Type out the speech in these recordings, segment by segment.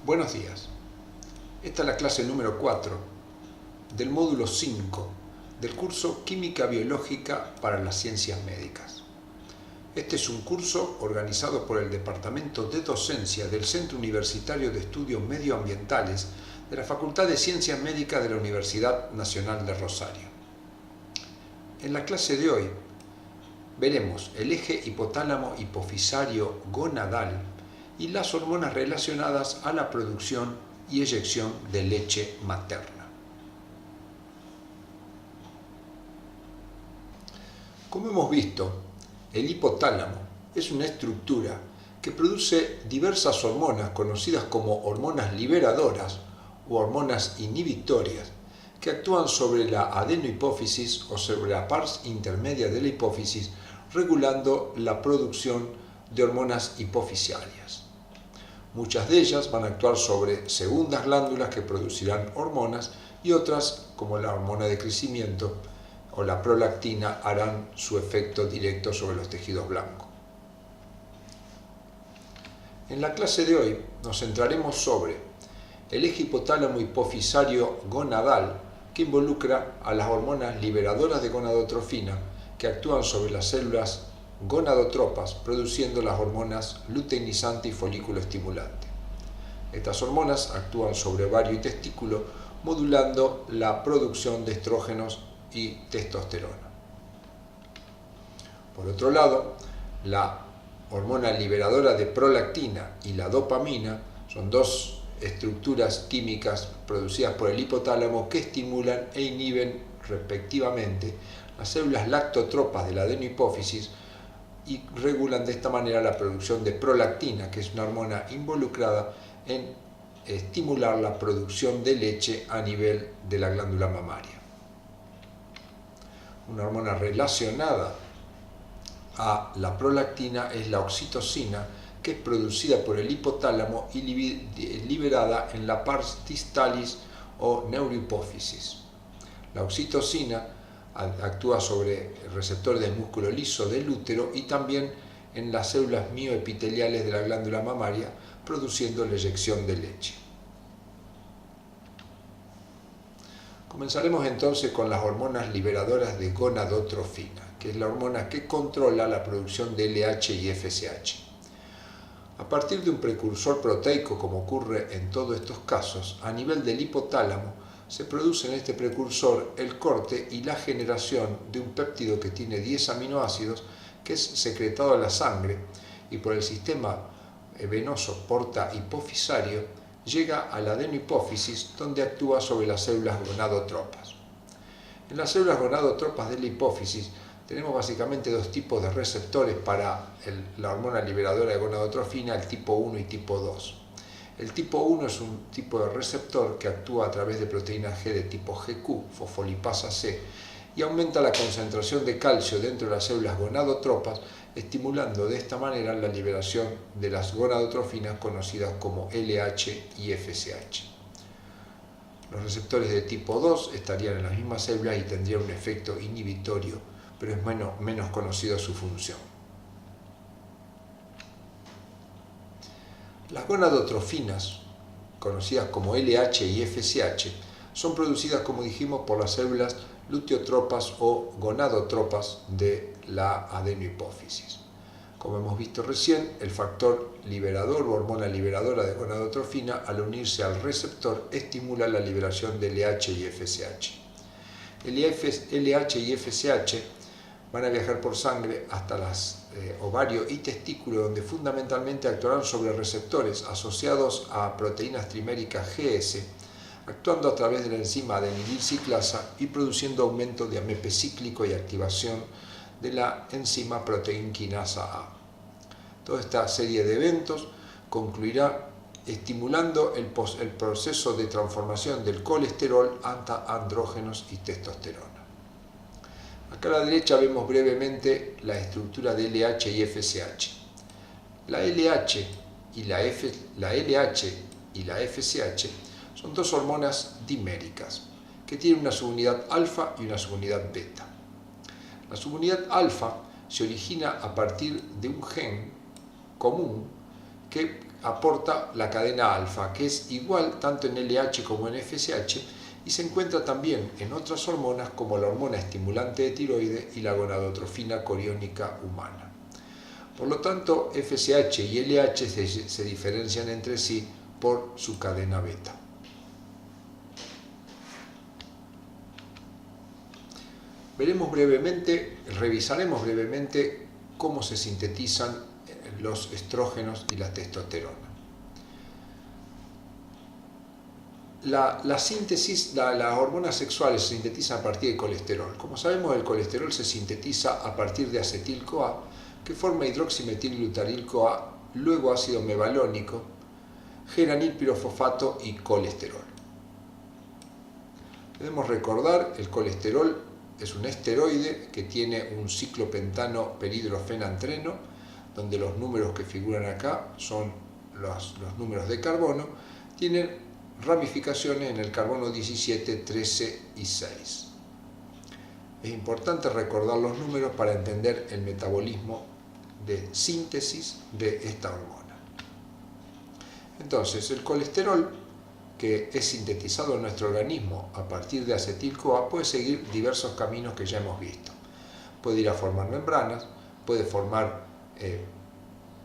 Buenos días. Esta es la clase número 4 del módulo 5 del curso Química Biológica para las Ciencias Médicas. Este es un curso organizado por el Departamento de Docencia del Centro Universitario de Estudios Medioambientales de la Facultad de Ciencias Médicas de la Universidad Nacional de Rosario. En la clase de hoy veremos el eje hipotálamo hipofisario gonadal y las hormonas relacionadas a la producción y eyección de leche materna. Como hemos visto, el hipotálamo es una estructura que produce diversas hormonas conocidas como hormonas liberadoras o hormonas inhibitorias que actúan sobre la adenohipófisis o sobre la pars intermedia de la hipófisis, regulando la producción de hormonas hipofisiarias. Muchas de ellas van a actuar sobre segundas glándulas que producirán hormonas y otras, como la hormona de crecimiento o la prolactina, harán su efecto directo sobre los tejidos blancos. En la clase de hoy nos centraremos sobre el eje hipotálamo hipofisario gonadal, que involucra a las hormonas liberadoras de gonadotrofina que actúan sobre las células gonadotropas, produciendo las hormonas luteinizante y folículo estimulante. Estas hormonas actúan sobre ovario y testículo, modulando la producción de estrógenos y testosterona. Por otro lado, la hormona liberadora de prolactina y la dopamina son dos estructuras químicas producidas por el hipotálamo que estimulan e inhiben respectivamente las células lactotropas de la adenohipófisis y regulan de esta manera la producción de prolactina, que es una hormona involucrada en estimular la producción de leche a nivel de la glándula mamaria. Una hormona relacionada a la prolactina es la oxitocina, que es producida por el hipotálamo y liberada en la pars distalis o neurohipófisis. La oxitocina actúa sobre receptores del músculo liso del útero y también en las células mioepiteliales de la glándula mamaria, produciendo la eyección de leche. Comenzaremos entonces con las hormonas liberadoras de gonadotrofina, que es la hormona que controla la producción de LH y FSH. A partir de un precursor proteico, como ocurre en todos estos casos, a nivel del hipotálamo se produce en este precursor el corte y la generación de un péptido que tiene 10 aminoácidos, que es secretado a la sangre y por el sistema venoso porta hipofisario llega a la adenohipófisis, donde actúa sobre las células gonadotropas. En las células gonadotropas de la hipófisis tenemos básicamente dos tipos de receptores para la hormona liberadora de gonadotrofina, el tipo 1 y tipo 2. El tipo 1 es un tipo de receptor que actúa a través de proteína G de tipo GQ, fosfolipasa C, y aumenta la concentración de calcio dentro de las células gonadotropas, estimulando de esta manera la liberación de las gonadotrofinas conocidas como LH y FSH. Los receptores de tipo 2 estarían en las mismas células y tendrían un efecto inhibitorio, pero es menos conocido su función. Las gonadotrofinas, conocidas como LH y FSH, son producidas, como dijimos, por las células luteotropas o gonadotropas de la adenohipófisis. Como hemos visto recién, el factor liberador o hormona liberadora de gonadotrofina, al unirse al receptor, estimula la liberación de LH y FSH. El LH y FSH van a viajar por sangre hasta las ovario y testículo, donde fundamentalmente actuarán sobre receptores asociados a proteínas triméricas GS, actuando a través de la enzima adenilciclasa y produciendo aumento de AMP cíclico y activación de la enzima proteinquinasa A. Toda esta serie de eventos concluirá estimulando el proceso de transformación del colesterol hasta andrógenos y testosterona. Acá a la derecha vemos brevemente la estructura de LH y FSH. La LH y la FSH son dos hormonas diméricas que tienen una subunidad alfa y una subunidad beta. La subunidad alfa se origina a partir de un gen común que aporta la cadena alfa, que es igual tanto en LH como en FSH, y se encuentra también en otras hormonas como la hormona estimulante de tiroides y la gonadotrofina coriónica humana. Por lo tanto, FSH y LH se diferencian entre sí por su cadena beta. Revisaremos brevemente cómo se sintetizan los estrógenos y la testosterona. Las hormonas sexuales se sintetizan a partir del colesterol. Como sabemos, el colesterol se sintetiza a partir de acetil-CoA, que forma hidroximetilglutaryl-CoA, luego ácido mevalónico, geranilpirofosfato y colesterol. Debemos recordar, el colesterol es un esteroide que tiene un ciclopentano perhidrofenantreno, donde los números que figuran acá son los números de carbono, tienen ramificaciones en el carbono 17, 13 y 6. Es importante recordar los números para entender el metabolismo de síntesis de esta hormona. Entonces, el colesterol, que es sintetizado en nuestro organismo a partir de acetil-CoA, puede seguir diversos caminos que ya hemos visto. Puede ir a formar membranas, puede formar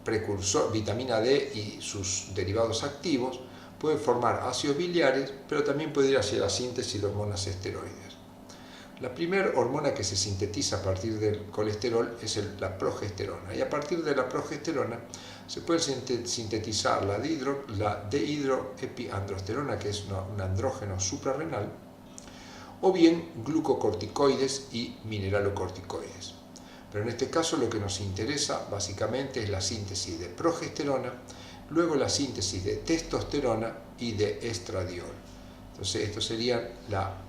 precursor, vitamina D y sus derivados activos, puede formar ácidos biliares, pero también puede ir hacia la síntesis de hormonas esteroides. La primera hormona que se sintetiza a partir del colesterol es la progesterona, y a partir de la progesterona se puede sintetizar la dehidroepiandrosterona, que es un andrógeno suprarrenal, o bien glucocorticoides y mineralocorticoides. Pero en este caso lo que nos interesa básicamente es la síntesis de progesterona, luego la síntesis de testosterona y de estradiol. Entonces, esto sería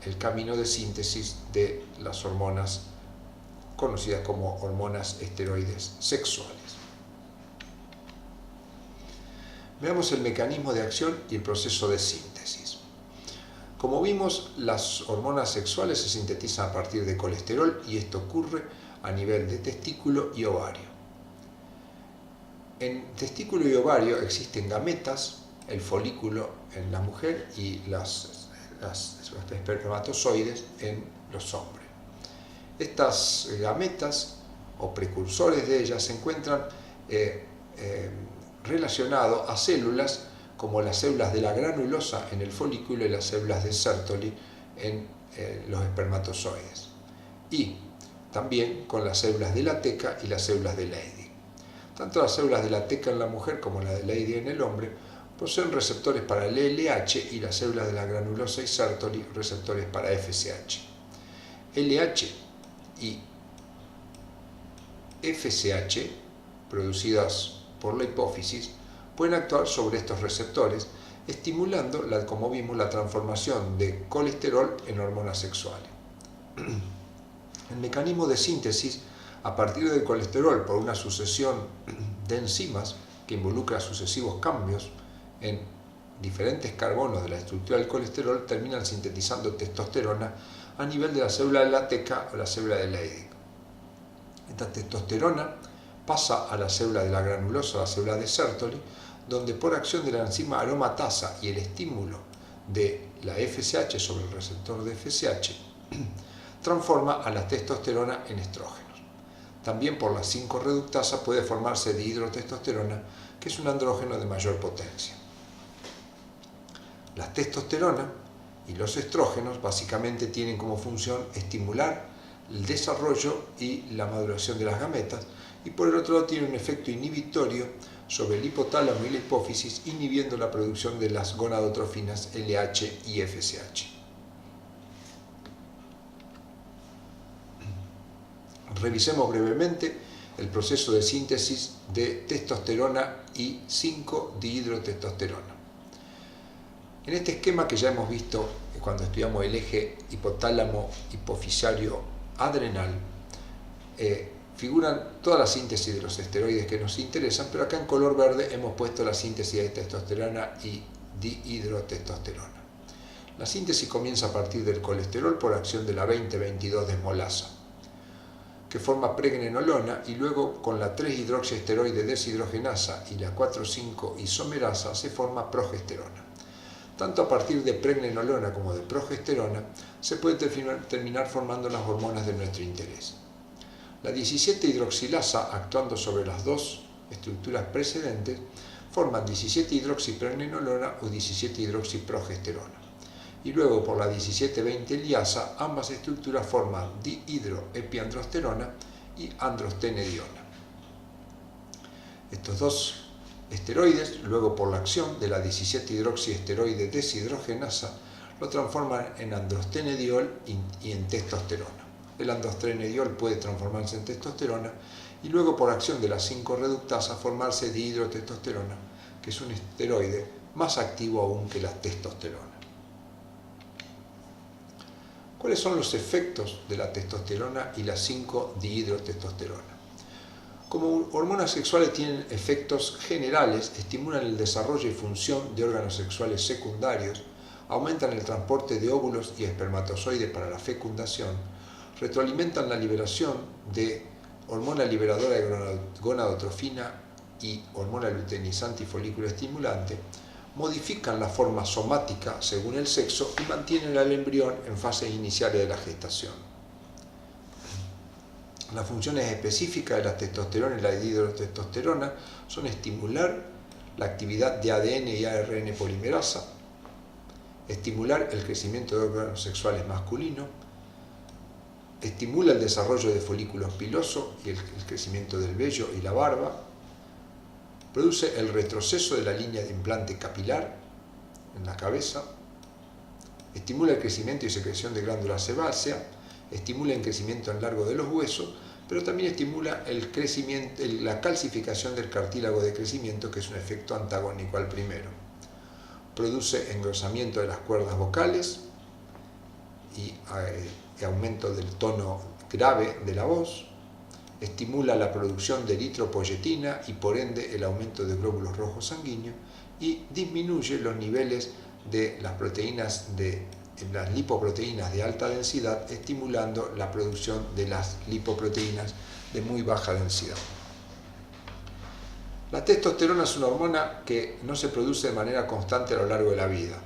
el camino de síntesis de las hormonas conocidas como hormonas esteroides sexuales. Veamos el mecanismo de acción y el proceso de síntesis. Como vimos, las hormonas sexuales se sintetizan a partir de colesterol y esto ocurre a nivel de testículo y ovario. En testículo y ovario existen gametas, el folículo en la mujer y los espermatozoides en los hombres. Estas gametas o precursores de ellas se encuentran relacionados a células como las células de la granulosa en el folículo y las células de Sertoli en los espermatozoides, y también con las células de la teca y las células de Leydig. Tanto las células de la teca en la mujer como las de Leydig en el hombre poseen receptores para el LH y las células de la granulosa y Sertoli receptores para FSH. LH y FSH, producidas por la hipófisis, pueden actuar sobre estos receptores, estimulando, como vimos, la transformación de colesterol en hormonas sexuales. El mecanismo de síntesis a partir del colesterol por una sucesión de enzimas que involucra sucesivos cambios en diferentes carbonos de la estructura del colesterol terminan sintetizando testosterona a nivel de la célula de la teca o la célula de Leydig. Esta testosterona pasa a la célula de la granulosa, la célula de Sertoli, donde por acción de la enzima aromatasa y el estímulo de la FSH sobre el receptor de FSH, transforma a la testosterona en estrógenos. También por la 5-reductasa puede formarse dihidrotestosterona, que es un andrógeno de mayor potencia. La testosterona y los estrógenos básicamente tienen como función estimular el desarrollo y la maduración de las gametas, y por el otro lado tienen un efecto inhibitorio sobre el hipotálamo y la hipófisis, inhibiendo la producción de las gonadotrofinas LH y FSH. Revisemos brevemente el proceso de síntesis de testosterona y 5-dihidrotestosterona. En este esquema que ya hemos visto cuando estudiamos el eje hipotálamo-hipofisario-adrenal, figuran toda la síntesis de los esteroides que nos interesan, pero acá en color verde hemos puesto la síntesis de testosterona y dihidrotestosterona. La síntesis comienza a partir del colesterol por acción de la 20-22 desmolasa, que forma pregnenolona, y luego con la 3-hidroxiesteroide deshidrogenasa y la 4,5-isomerasa se forma progesterona. Tanto a partir de pregnenolona como de progesterona se puede terminar formando las hormonas de nuestro interés. La 17-hidroxilasa, actuando sobre las dos estructuras precedentes, forman 17-hidroxipregnenolona o 17-hidroxiprogesterona. Y luego por la 17,20-liasa, ambas estructuras forman dihidroepiandrosterona y androstenediona. Estos dos esteroides, luego por la acción de la 17-hidroxiesteroide deshidrogenasa, lo transforman en androstenediol y en testosterona. El androstenediol puede transformarse en testosterona y luego por acción de la 5-reductasa formarse dihidrotestosterona, que es un esteroide más activo aún que la testosterona. ¿Cuáles son los efectos de la testosterona y la 5-dihidrotestosterona? Como hormonas sexuales tienen efectos generales, estimulan el desarrollo y función de órganos sexuales secundarios, aumentan el transporte de óvulos y espermatozoides para la fecundación, retroalimentan la liberación de hormona liberadora de gonadotrofina y hormona luteinizante y folículo estimulante, modifican la forma somática según el sexo y mantienen al embrión en fases iniciales de la gestación. Las funciones específicas de la testosterona y la dihidrotestosterona son estimular la actividad de ADN y ARN polimerasa, estimular el crecimiento de órganos sexuales masculinos, estimula el desarrollo de folículos pilosos y el crecimiento del vello y la barba, produce el retroceso de la línea de implante capilar en la cabeza, estimula el crecimiento y secreción de glándulas sebáceas, estimula el crecimiento en largo de los huesos, pero también estimula la calcificación del cartílago de crecimiento, que es un efecto antagónico al primero. Produce engrosamiento de las cuerdas vocales y aumento del tono grave de la voz, estimula la producción de eritropoyetina y por ende el aumento de glóbulos rojos sanguíneos y disminuye los niveles de las proteínas las lipoproteínas de alta densidad, estimulando la producción de las lipoproteínas de muy baja densidad. La testosterona es una hormona que no se produce de manera constante a lo largo de la vida.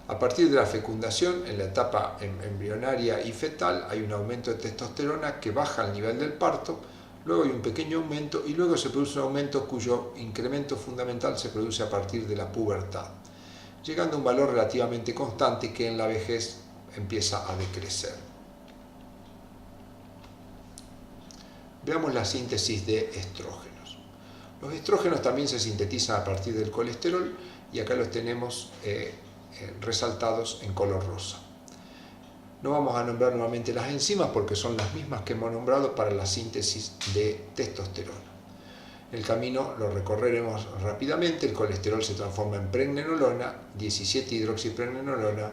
A partir de la fecundación, en la etapa embrionaria y fetal, hay un aumento de testosterona que baja al nivel del parto, luego hay un pequeño aumento y luego se produce un aumento cuyo incremento fundamental se produce a partir de la pubertad, llegando a un valor relativamente constante que en la vejez empieza a decrecer. Veamos la síntesis de estrógenos. Los estrógenos también se sintetizan a partir del colesterol y acá los tenemos resaltados en color rosa. No vamos a nombrar nuevamente las enzimas porque son las mismas que hemos nombrado para la síntesis de testosterona. El camino lo recorreremos rápidamente. El colesterol se transforma en pregnenolona, 17-hidroxipregnenolona,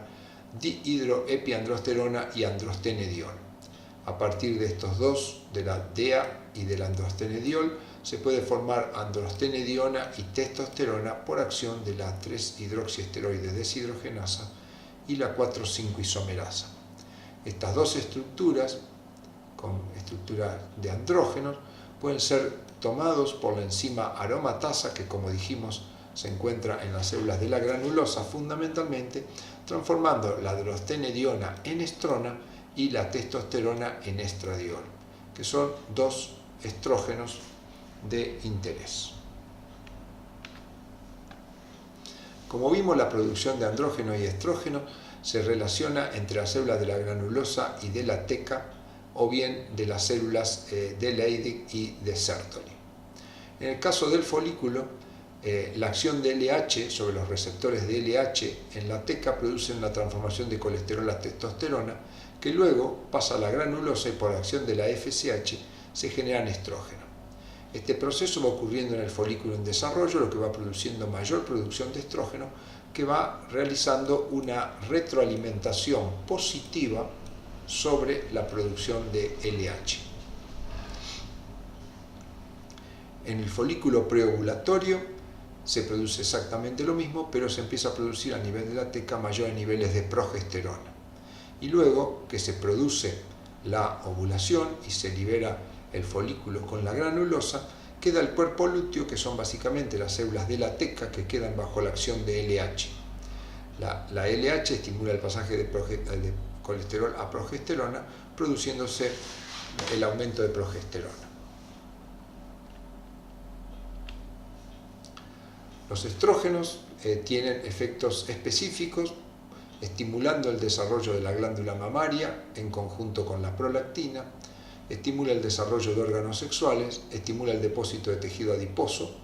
dihidroepiandrosterona y androstenediol. A partir de estos dos, de la DEA y del androstenediol, se puede formar androstenediona y testosterona por acción de la 3-hidroxiesteroide deshidrogenasa y la 4,5-isomerasa. Estas dos estructuras, con estructura de andrógenos, pueden ser tomados por la enzima aromatasa, que como dijimos se encuentra en las células de la granulosa fundamentalmente, transformando la androstenediona en estrona y la testosterona en estradiol, que son dos estrógenos de interés. Como vimos, la producción de andrógeno y estrógeno se relaciona entre las células de la granulosa y de la teca, o bien de las células de Leydig y de Sertoli. En el caso del folículo, la acción de LH sobre los receptores de LH en la teca produce una transformación de colesterol a testosterona, que luego pasa a la granulosa y por acción de la FSH se generan estrógenos. Este proceso va ocurriendo en el folículo en desarrollo, lo que va produciendo mayor producción de estrógeno, que va realizando una retroalimentación positiva sobre la producción de LH. En el folículo preovulatorio se produce exactamente lo mismo, pero se empieza a producir a nivel de la teca mayores niveles de progesterona. Y luego que se produce la ovulación y se libera el folículo con la granulosa, queda el cuerpo lúteo, que son básicamente las células de la teca que quedan bajo la acción de LH. La LH estimula el pasaje de colesterol a progesterona, produciéndose el aumento de progesterona. Los estrógenos tienen efectos específicos, estimulando el desarrollo de la glándula mamaria en conjunto con la prolactina, estimula el desarrollo de órganos sexuales, estimula el depósito de tejido adiposo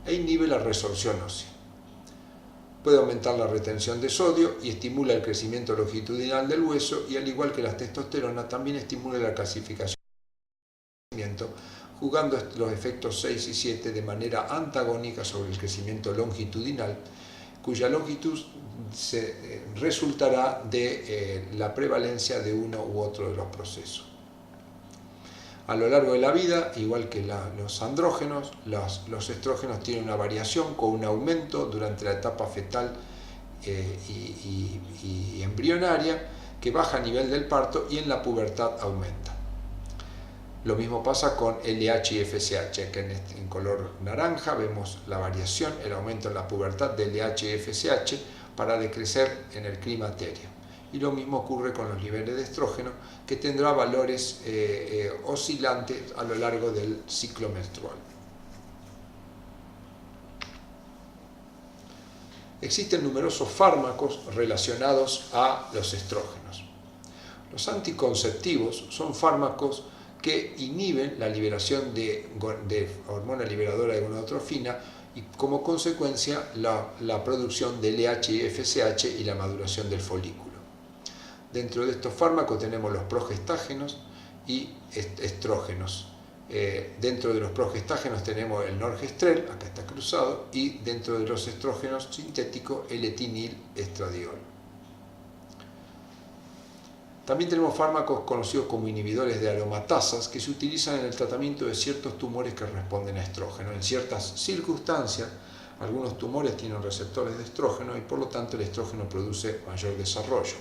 e inhibe la resorción ósea. Puede aumentar la retención de sodio y estimula el crecimiento longitudinal del hueso, y al igual que la testosterona también estimula la calcificación del crecimiento, jugando los efectos 6 y 7 de manera antagónica sobre el crecimiento longitudinal, cuya longitud resultará de la prevalencia de uno u otro de los procesos. A lo largo de la vida, igual que los andrógenos, los estrógenos tienen una variación con un aumento durante la etapa fetal y embrionaria, que baja a nivel del parto, y en la pubertad aumenta. Lo mismo pasa con LH y FSH, que en color naranja vemos la variación, el aumento en la pubertad de LH y FSH para decrecer en el climaterio. Y lo mismo ocurre con los niveles de estrógeno, que tendrá valores oscilantes a lo largo del ciclo menstrual. Existen numerosos fármacos relacionados a los estrógenos. Los anticonceptivos son fármacos que inhiben la liberación de hormona liberadora de gonadotrofina y, como consecuencia, la producción de LH y FSH y la maduración del folículo. Dentro de estos fármacos tenemos los progestágenos y estrógenos. Dentro de los progestágenos tenemos el norgestrel, acá está cruzado, y dentro de los estrógenos sintéticos el etinil-estradiol. También tenemos fármacos conocidos como inhibidores de aromatasas, que se utilizan en el tratamiento de ciertos tumores que responden a estrógeno. En ciertas circunstancias, algunos tumores tienen receptores de estrógeno y por lo tanto el estrógeno produce mayor desarrollo.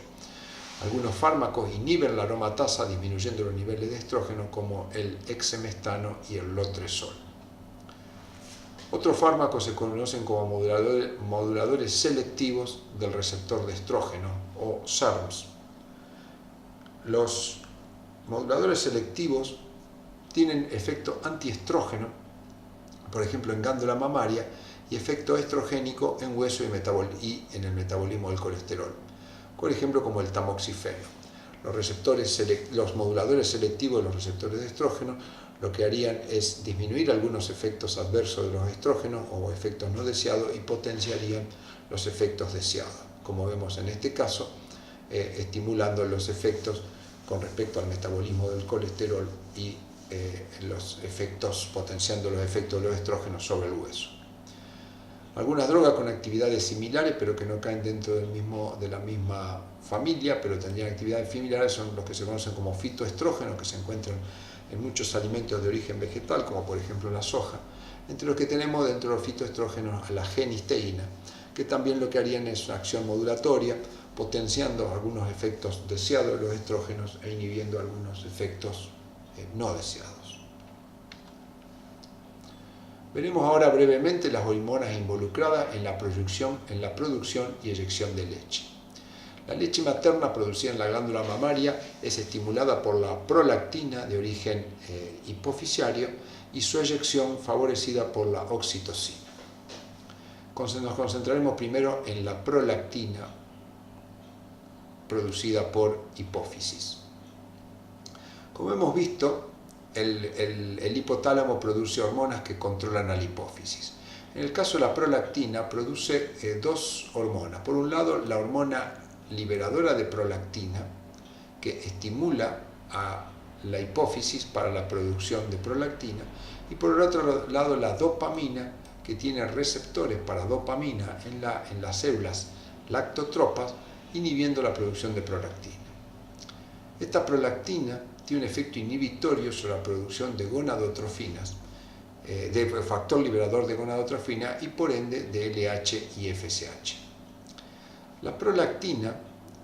Algunos fármacos inhiben la aromatasa disminuyendo los niveles de estrógeno, como el exemestano y el lotresol. Otros fármacos se conocen como moduladores selectivos del receptor de estrógeno, o SERMs. Los moduladores selectivos tienen efecto antiestrógeno, por ejemplo en glándula mamaria, y efecto estrogénico en hueso y en el metabolismo del colesterol, por ejemplo como el tamoxifeno. Los moduladores selectivos de los receptores de estrógeno lo que harían es disminuir algunos efectos adversos de los estrógenos o efectos no deseados y potenciarían los efectos deseados, como vemos en este caso, estimulando los efectos con respecto al metabolismo del colesterol y potenciando los efectos de los estrógenos sobre el hueso. Algunas drogas con actividades similares, pero que no caen dentro de la misma familia, pero tendrían actividades similares, son los que se conocen como fitoestrógenos, que se encuentran en muchos alimentos de origen vegetal, como por ejemplo la soja, entre los que tenemos dentro de los fitoestrógenos a la genisteína, que también lo que harían es una acción modulatoria, potenciando algunos efectos deseados de los estrógenos e inhibiendo algunos efectos no deseados. Veremos ahora brevemente las hormonas involucradas en la producción y eyección de leche. La leche materna producida en la glándula mamaria es estimulada por la prolactina de origen hipofisiario y su eyección favorecida por la oxitocina. Nos concentraremos primero en la prolactina producida por hipófisis. Como hemos visto, el hipotálamo produce hormonas que controlan a la hipófisis. En el caso de la prolactina produce dos hormonas. Por un lado, la hormona liberadora de prolactina, que estimula a la hipófisis para la producción de prolactina, y por el otro lado la dopamina, que tiene receptores para dopamina en las células lactotropas, inhibiendo la producción de prolactina. Esta prolactina tiene un efecto inhibitorio sobre la producción de gonadotrofinas, de factor liberador de gonadotrofina y por ende de LH y FSH. La prolactina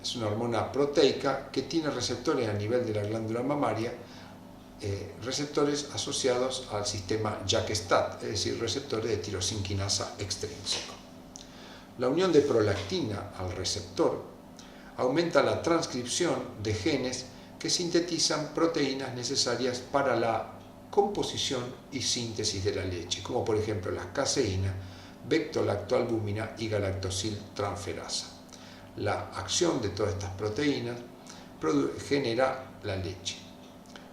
Es una hormona proteica que tiene receptores a nivel de la glándula mamaria, receptores asociados al sistema JAK-STAT, es decir, receptores de tirosinquinasa extrínseco. La unión de prolactina al receptor aumenta la transcripción de genes que sintetizan proteínas necesarias para la composición y síntesis de la leche, como por ejemplo la caseína, beta-lactoalbúmina y galactosiltransferasa. La acción de todas estas proteínas genera la leche,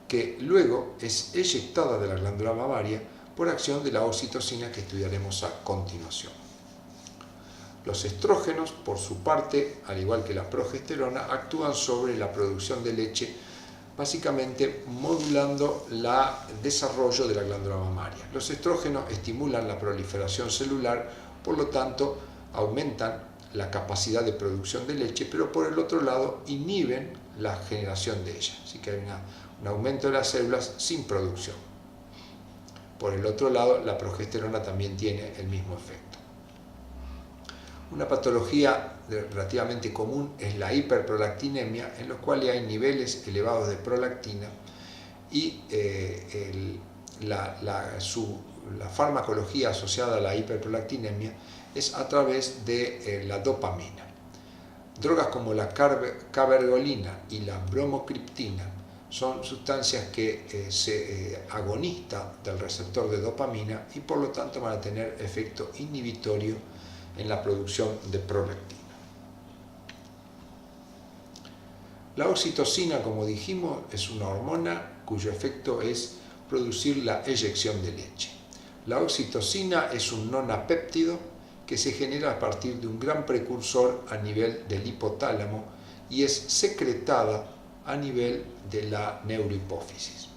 que luego es eyectada de la glándula mamaria por acción de la oxitocina que estudiaremos a continuación. Los estrógenos, por su parte, al igual que la progesterona, actúan sobre la producción de leche, básicamente modulando el desarrollo de la glándula mamaria. Los estrógenos estimulan la proliferación celular, por lo tanto, aumentan la capacidad de producción de leche, pero por el otro lado inhiben la generación de ella. Así que hay un aumento de las células sin producción. Por el otro lado, la progesterona también tiene el mismo efecto. Una patología relativamente común es la hiperprolactinemia, en la cual hay niveles elevados de prolactina y la farmacología asociada a la hiperprolactinemia es a través de la dopamina. Drogas como la cabergolina y la bromocriptina son sustancias que se agonistan del receptor de dopamina y por lo tanto van a tener efecto inhibitorio en la producción de prolactina. La oxitocina, como dijimos, es una hormona cuyo efecto es producir la eyección de leche. La oxitocina es un nonapéptido que se genera a partir de un gran precursor a nivel del hipotálamo y es secretada a nivel de la neurohipófisis.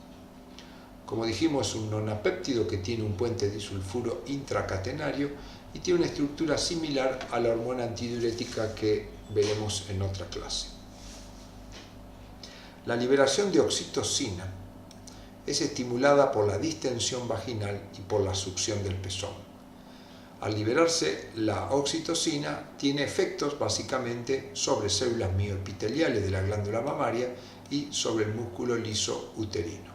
Como dijimos, es un nonapéptido que tiene un puente disulfuro intracatenario y tiene una estructura similar a la hormona antidiurética que veremos en otra clase. La liberación de oxitocina es estimulada por la distensión vaginal y por la succión del pezón. Al liberarse la oxitocina tiene efectos básicamente sobre células mioepiteliales de la glándula mamaria y sobre el músculo liso uterino.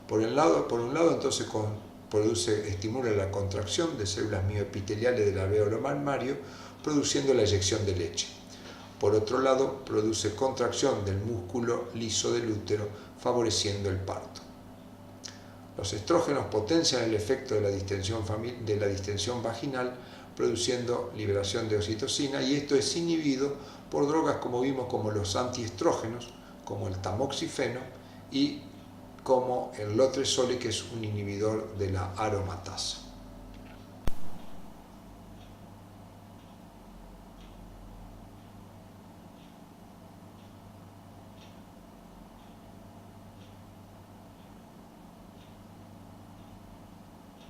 Por un lado entonces estimula la contracción de células mioepiteliales del alvéolo mamario, produciendo la eyección de leche. Por otro lado, produce contracción del músculo liso del útero, favoreciendo el parto. Los estrógenos potencian el efecto de la distensión vaginal, produciendo liberación de oxitocina, y esto es inhibido por drogas como vimos, como los antiestrógenos, como el tamoxifeno y como el lotresol, que es un inhibidor de la aromatasa.